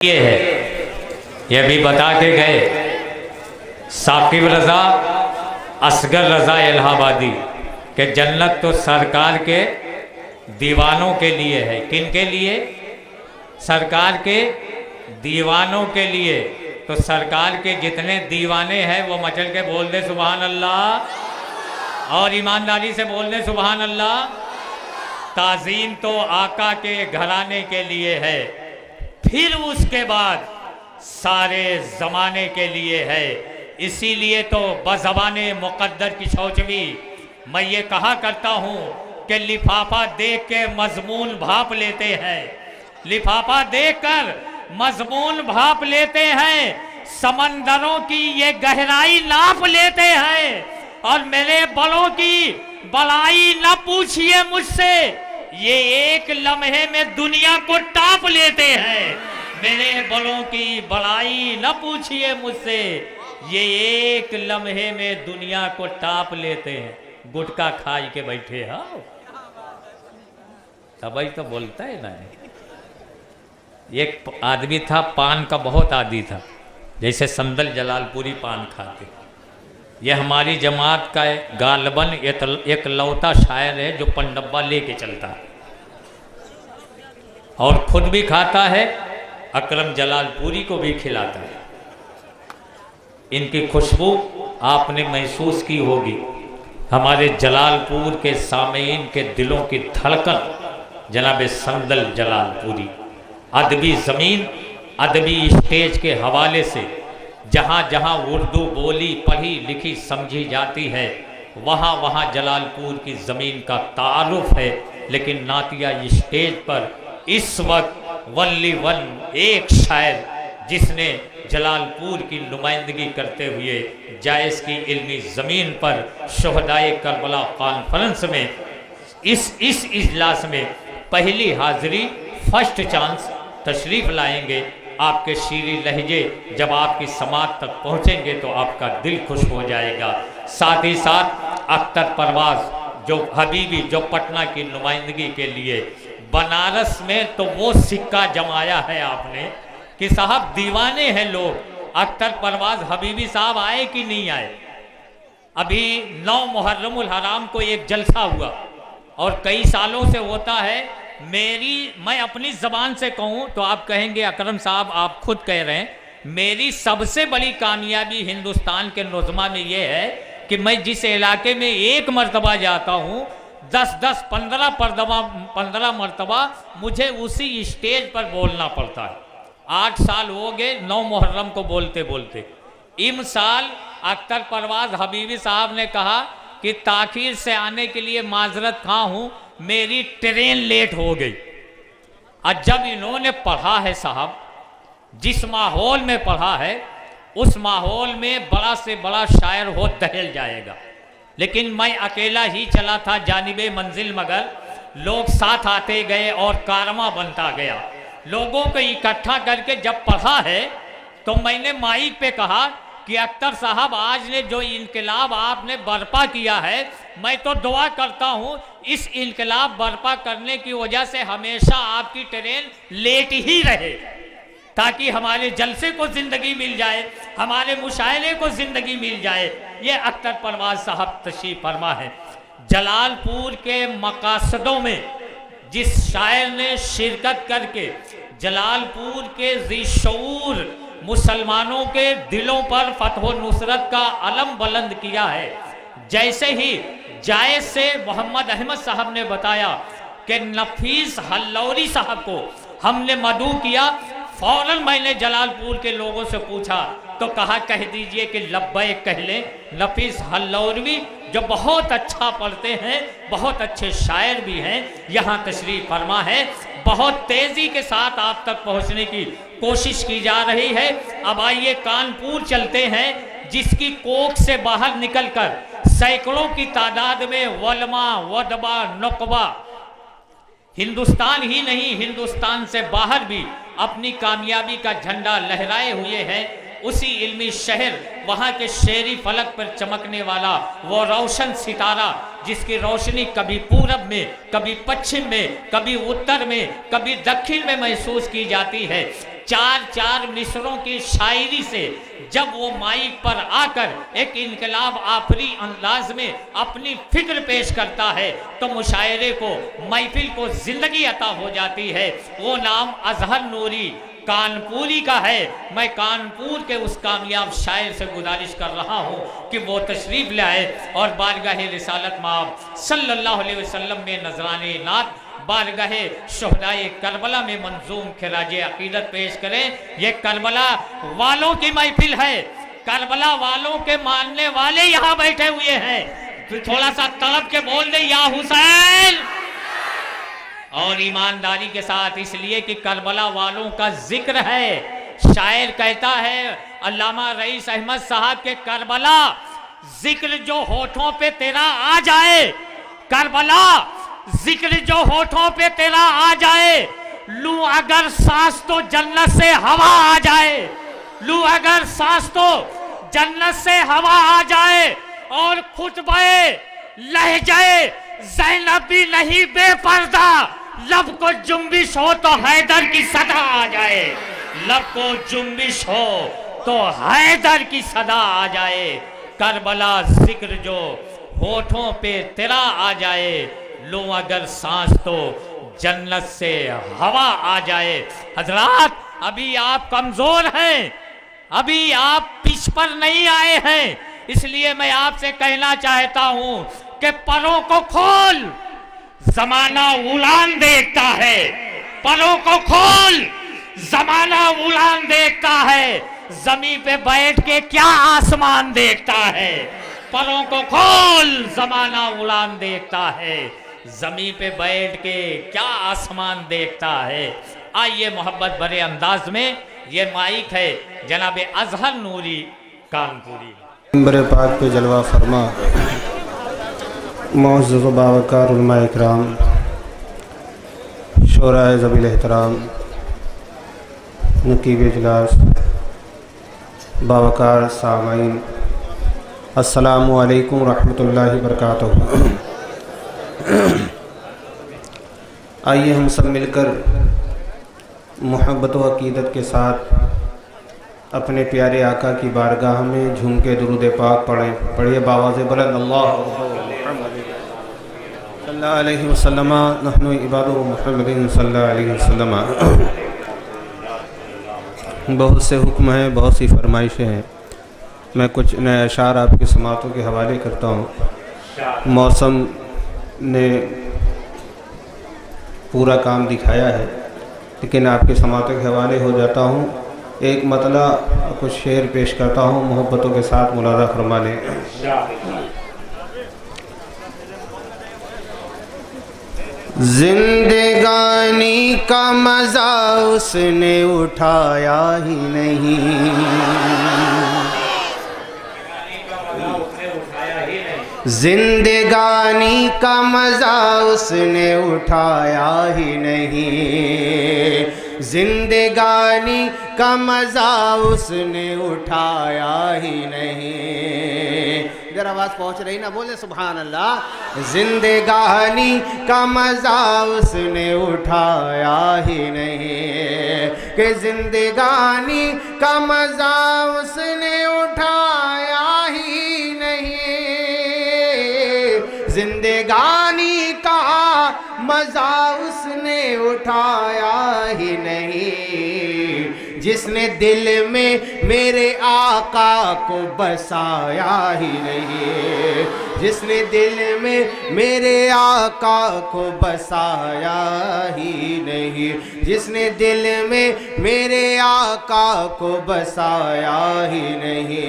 ये है, ये भी बता के गए साकिब रज़ा असगर रज़ा इलाहाबादी कि जन्नत तो सरकार के दीवानों के लिए है। किन के लिए? सरकार के दीवानों के लिए। तो सरकार के जितने दीवाने हैं वो मचल के बोल दे सुभान अल्लाह, और ईमानदारी से बोल दे सुभान अल्लाह। ताज़ीम तो आका के घराने के लिए है, फिर उसके बाद सारे ज़माने के लिए है। इसीलिए तो बज़बाने मुक़द्दर की शौचवी मैं ये कहा करता हूँ कि लिफाफा देख के मज़मून भाप लेते हैं, लिफाफा देखकर मज़मून भाप लेते हैं, समंदरों की ये गहराई नाप लेते हैं। और मेरे बलों की बड़ाई न पूछिए मुझसे, ये एक लम्हे में दुनिया को टाप लेते हैं। मेरे बलों की बड़ाई न पूछिए मुझसे, ये एक लम्हे में दुनिया को टाप लेते हैं। गुटखा खाई के बैठे हो तभी तो बोलता है ना। एक आदमी था, पान का बहुत आदी था, जैसे संदल जलालपुरी पान खाते। यह हमारी जमात का गालबन एक लौता शायर है जो पंडब्बा लेके चलता है और खुद भी खाता है, अकरम जलालपुरी को भी खिलाता है। इनकी खुशबू आपने महसूस की होगी। हमारे जलालपुर के सामीन के दिलों की धड़कन जनाब संदल जलालपुरी। अदबी ज़मीन, अदबी स्टेज के हवाले से जहाँ जहाँ उर्दू बोली पढ़ी लिखी समझी जाती है वहाँ वहाँ जलालपुर की ज़मीन का तारुफ है। लेकिन नातिया स्टेज पर इस वक्त वल्ली वन एक शायर जिसने जलालपुर की नुमाइंदगी करते हुए जायज़ की इल्मी ज़मीन पर शोहदाए करबला कॉन्फ्रेंस में इस इजलास में पहली हाज़िरी फर्स्ट चांस तशरीफ़ लाएंगे। आपके शीरी लहजे जब आपकी समात तक पहुँचेंगे तो आपका दिल खुश हो जाएगा। साथ ही साथ अख्तर परवाज़ जो हबीबी जो पटना की नुमाइंदगी के लिए बनारस में तो वो सिक्का जमाया है आपने कि साहब दीवाने हैं लोग। अख्तर परवाज़ हबीबी साहब आए कि नहीं आए? अभी 9 मुहर्रमुल हराम को एक जलसा हुआ और कई सालों से होता है। मैं अपनी ज़बान से कहूँ तो आप कहेंगे अकरम साहब आप खुद कह रहे हैं, मेरी सबसे बड़ी कामयाबी हिंदुस्तान के नज़्मा में ये है कि मैं जिस इलाके में एक मरतबा जाता हूँ 10-10, 15 मरतबा मुझे उसी स्टेज पर बोलना पड़ता है। 8 साल हो गए 9 मुहर्रम को बोलते बोलते। इम साल अख्तर परवाज़ हबीबी साहब ने कहा कि ताख़ीर से आने के लिए माजरत खा हूँ, मेरी ट्रेन लेट हो गई। और जब इन्होंने पढ़ा है साहब, जिस माहौल में पढ़ा है उस माहौल में बड़ा से बड़ा शायर हो दहल जाएगा। लेकिन मैं अकेला ही चला था जानिबे मंजिल, मगर लोग साथ आते गए और कारवां बनता गया। लोगों को इकट्ठा करके जब पढ़ा है तो मैंने माइक पे कहा कि अख्तर साहब आज ने जो इनकलाब आपने बर्पा किया है, मैं तो दुआ करता हूँ इस इनकलाब बर्पा करने की वजह से हमेशा आपकी ट्रेन लेट ही रहे, ताकि हमारे जलसे को ज़िंदगी मिल जाए, हमारे मुशायरे को ज़िंदगी मिल जाए। ये अख्तर परवाज़ साहब तशरीफ़ फरमा है। जलालपुर के मकासदों में जिस शायर ने शिरकत करके जलालपुर के ज़ी-शऊर मुसलमानों के दिलों पर फतह नुसरत का अलम बुलंद किया है, जैसे ही जायज़ से मोहम्मद अहमद साहब ने बताया कि नफीस हल्लौरी साहब को हमने मदऊ किया, फ़ौरन मैंने जलालपुर के लोगों से पूछा तो कहा कह दीजिए कि लब्बैक कह लें। नफीस हल्लौरी जो बहुत अच्छा पढ़ते हैं, बहुत अच्छे शायर भी हैं, यहाँ तशरीफ़ फरमा है। बहुत तेज़ी के साथ आप तक पहुँचने की कोशिश की जा रही है। अब आइए कानपुर चलते हैं, जिसकी कोख से बाहर निकलकर सैकड़ों की तादाद में वलमा वदबा नुकबा हिंदुस्तान ही नहीं हिंदुस्तान से बाहर भी अपनी कामयाबी का झंडा लहराए हुए हैं। उसी इल्मी शहर, वहाँ के शेरी फलक पर चमकने वाला वो रोशन सितारा जिसकी रोशनी कभी पूरब में, कभी पश्चिम में, कभी उत्तर में, कभी दक्षिण में महसूस की जाती है। चार चार मिसरों की शायरी से जब वो माइक पर आकर एक इनकलाब आफरी अंदाज में अपनी फिक्र पेश करता है तो मुशायरे को, महफिल को जिंदगी अता हो जाती है। वो नाम अजहर नूरी कानपुरी का है। मैं कानपुर के उस कामयाब शायर से गुजारिश कर रहा हूँ कि वो तशरीफ़ लाए और बारगाह रिसालत माब सल्लल्लाहु अलैहि वसल्लम में नजराने नात, बारगाह शोहदाए करबला में मंजूम खिराज अकीदत पेश करें। ये करबला वालों की महफिल है, करबला वालों के मानने वाले यहाँ बैठे हुए हैं। तो थोड़ा सा तड़प के बोल दे या हुसैन, और ईमानदारी के साथ, इसलिए कि करबला वालों का जिक्र है। शायर कहता है अल्लामा रईस अहमद साहब के करबला जिक्र जो होठों पे तेरा आ जाए, करबला जिक्र जो होठों पे तेरा आ जाए, लू अगर सांस तो जन्नत से हवा आ जाए, लू अगर सांस तो जन्नत से हवा आ जाए, और खुतबे लहजे ज़ैनब भी नहीं बेपर्दा, लब को जुम्बिश हो तो हैदर की सदा आ जाए, लब को जुम्बिश हो तो हैदर की सदा आ जाए। करबला जिक्र जो होठों पे तेरा आ जाए, लो अगर सांस तो जन्नत से हवा आ जाए। हजरात, अभी आप कमजोर हैं, अभी आप पिच पर नहीं आए हैं, इसलिए मैं आपसे कहना चाहता हूं कि परों को खोल, जमाना उड़ान देखता है, परों को खोल, जमाना उड़ान देखता है, जमीन पे बैठ के क्या आसमान देखता है। परों को खोल, जमाना उड़ान देखता है, जमीन पे बैठ के क्या आसमान देखता है। आइए मोहब्बत भरे अंदाज में, ये माइक है जनाब अजहर नूरी कानपुरी। मिंबर पाक पे जलवा फरमा मुअज़्ज़ज़ व बावकार उलमाए इकराम, शोराए ज़बील एहतराम, नकीब इजलास, बावकार सामाईन, अस्सलामु अलैकुम रहमतुल्लाहि व बरकातुहू। आइए हम सब मिलकर मोहब्बत व अक़ीदत के साथ अपने प्यारे आका की बारगाह में झूम के दुरूद पाक पढ़ें। पढ़िए बावाज़े बुलंद, अल्लाहु सल्लल्लाहु अलैहि वसल्लम, नहनु इबादु मुहम्मदिन सल्लल्लाहु अलैहि वसल्लम। बहुत से हुक्म हैं, बहुत सी फरमाइशें हैं। मैं कुछ नए अशार आपकी समातों के हवाले करता हूँ। मौसम ने पूरा काम दिखाया है, लेकिन आपके समातों के हवाले हो जाता हूँ। एक मतला कुछ शेर पेश करता हूँ, मोहब्बतों के साथ मुलाज़ा फरमा लें। जिंदगानी का मज़ा उसने उठाया ही नहीं, जिंदगानी का मज़ा उसने उठाया ही नहीं, जिंदगानी का मज़ा उसने उठाया ही नहीं। इधर आवाज़ पहुँच रही ना, बोले सुभान अल्लाह। जिंदगानी का मज़ा उसने उठाया ही नहीं, कि जिंदगानी का मज़ा उसने उठाया ही नहीं, जिंदगानी का मज़ा उसने उठाया ही नहीं, जिसने दिल में मेरे आका को बसाया ही नहीं, जिसने दिल में मेरे आका को बसाया ही नहीं, जिसने दिल में मेरे आका को बसाया ही नहीं।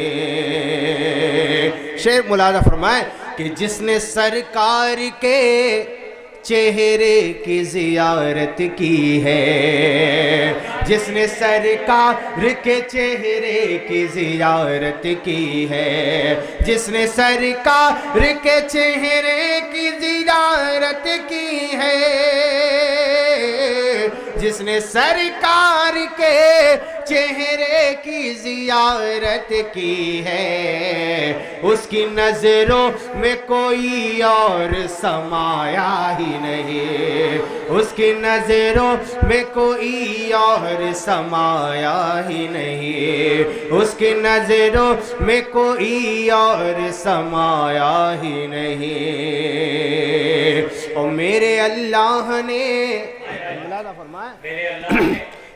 शेर मुलाज़ा फरमाए कि जिसने सरकार के चेहरे की ज़ियारत की है, जिसने सरकार के चेहरे की ज़ियारत की है, जिसने सरकार के चेहरे की ज़ियारत की है, जिसने सरकार के चेहरे की जियारत की है, उसकी नजरों में कोई और समाया ही नहीं, उसकी नजरों में कोई और समाया ही नहीं, उसकी नजरों में कोई और समाया ही नहीं। और मेरे अल्लाह ने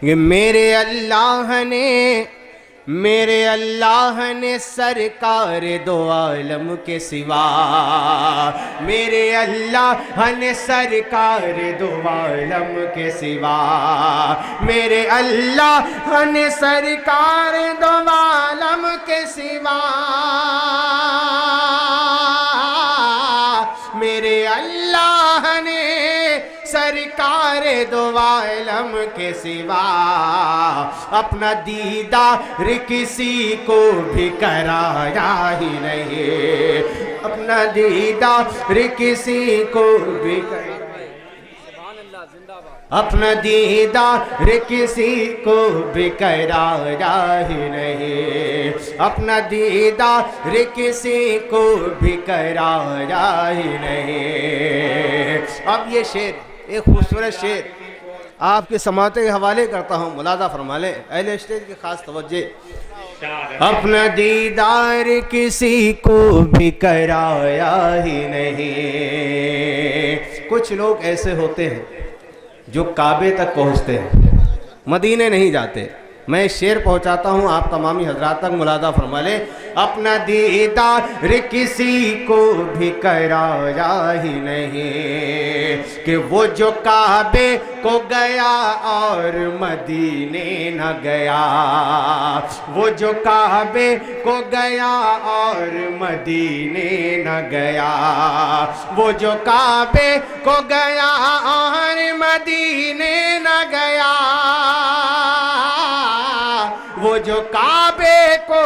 ये मेरे अल्लाह ने सरकार दो आलम के सिवा, मेरे अल्लाह ने सरकार दो आलम के सिवा, मेरे अल्लाह ने सरकार दो आलम के सिवा, मेरे अल्लाह ने सरकार दो आलम के सिवा अपना दीदार किसी को भी कराया ही नहीं, अपना दीदार किसी को भी अपना दीदार किसी को भी कराया ही नहीं, अपना दीदार किसी को भी कराया ही नहीं। अब ये शेर, एक खूबसूरत शेर आपके समाते के हवाले करता हूँ, मुलादा फरमा ले अहले स्टेज की खास तवज्जे। अपना दीदार किसी को भी कराया ही नहीं। कुछ लोग ऐसे होते हैं जो काबे तक पहुँचते हैं, मदीने नहीं जाते। मैं शेर पहुंचाता हूं, आप तमामी हजरात तक मुलादा फरमा ले। अपना दीदार किसी को भी कराया ही नहीं कि वो जो काबे को गया और मदीने न गया, वो जो काबे को गया और मदीने न गया, वो जो काबे को गया और मदीने न गया, वो जो काबे को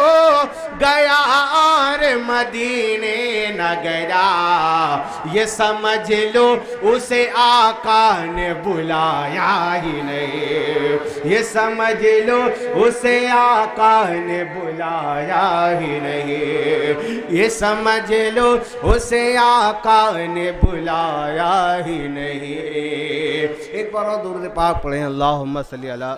गया और मदीने न गया, ये समझ लो उसे आका ने बुलाया ही नहीं, ये समझ लो उसे आका ने बुलाया ही नहीं, ये समझ लो उसे आका ने बुलाया ही नहीं। एक बार और दुरूद पाक पढ़ें, अल्लाहुम्मा सल्ली अला